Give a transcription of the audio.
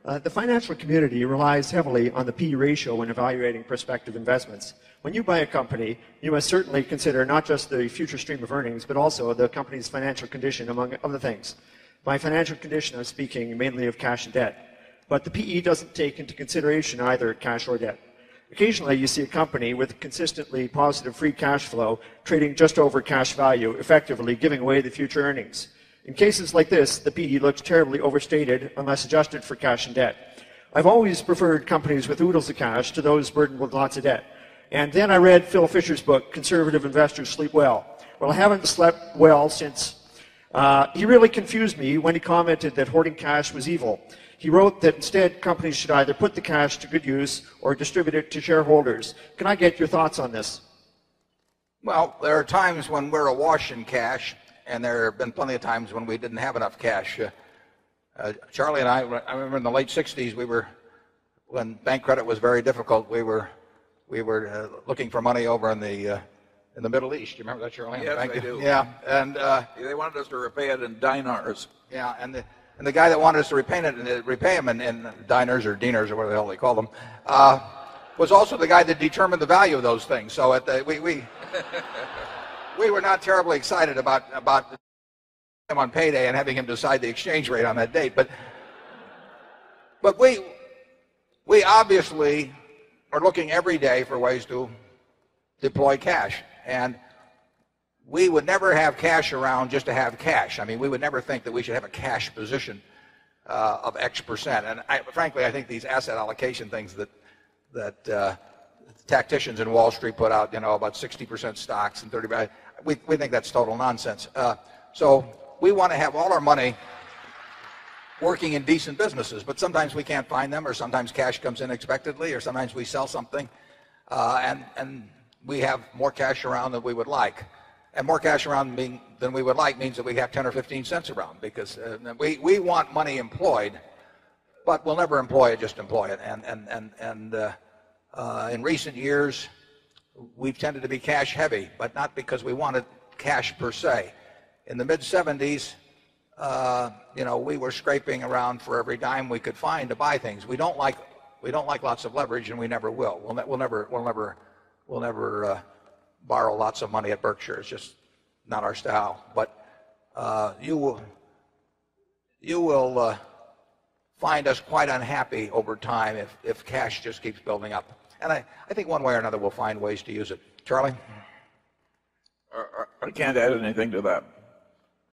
The financial community relies heavily on the P/E ratio when evaluating prospective investments. When you buy a company, you must certainly consider not just the future stream of earnings, but also the company's financial condition, among other things. By financial condition, I'm speaking mainly of cash and debt. But the PE doesn't take into consideration either cash or debt. Occasionally, you see a company with consistently positive free cash flow trading just over cash value, effectively giving away the future earnings. In cases like this, the PE looks terribly overstated unless adjusted for cash and debt. I've always preferred companies with oodles of cash to those burdened with lots of debt. And then I read Phil Fisher's book, Conservative Investors Sleep Well. Well, I haven't slept well since. He really confused me when he commented that hoarding cash was evil. He wrote that instead companies should either put the cash to good use or distribute it to shareholders. Can I get your thoughts on this? Well, there are times when we're awash in cash, and there have been plenty of times when we didn't have enough cash. Charlie and I remember in the late 60s, when bank credit was very difficult, we were looking for money over in the Middle East. Do you remember that, Charlie? Yes, I do. Yeah, and they wanted us to repay it in dinars. Yeah, and the guy that wanted us to repay him in diners or dinars or whatever the hell they call them, was also the guy that determined the value of those things. So we were not terribly excited about him on payday and having him decide the exchange rate on that date. But we obviously are looking every day for ways to deploy cash. And we would never have cash around just to have cash. I mean, we would never think that we should have a cash position of X percent. And frankly, I think these asset allocation things that tacticians in Wall Street put out, about 60% stocks and 30%, we think that's total nonsense. So we want to have all our money working in decent businesses, but sometimes we can't find them, or sometimes cash comes in unexpectedly, or sometimes we sell something, and we have more cash around than we would like. And more cash around than we would like means that we have 10 or 15 cents around, because we want money employed, but we'll never employ it just to employ it. And in recent years, we've tended to be cash heavy, but not because we wanted cash per se. In the mid-70s, we were scraping around for every dime we could find to buy things. We don't like lots of leverage, and we never will. We'll never borrow lots of money at Berkshire. It's just not our style. But you will find us quite unhappy over time if cash just keeps building up. And I think one way or another we'll find ways to use it. Charlie? I can't add anything to that.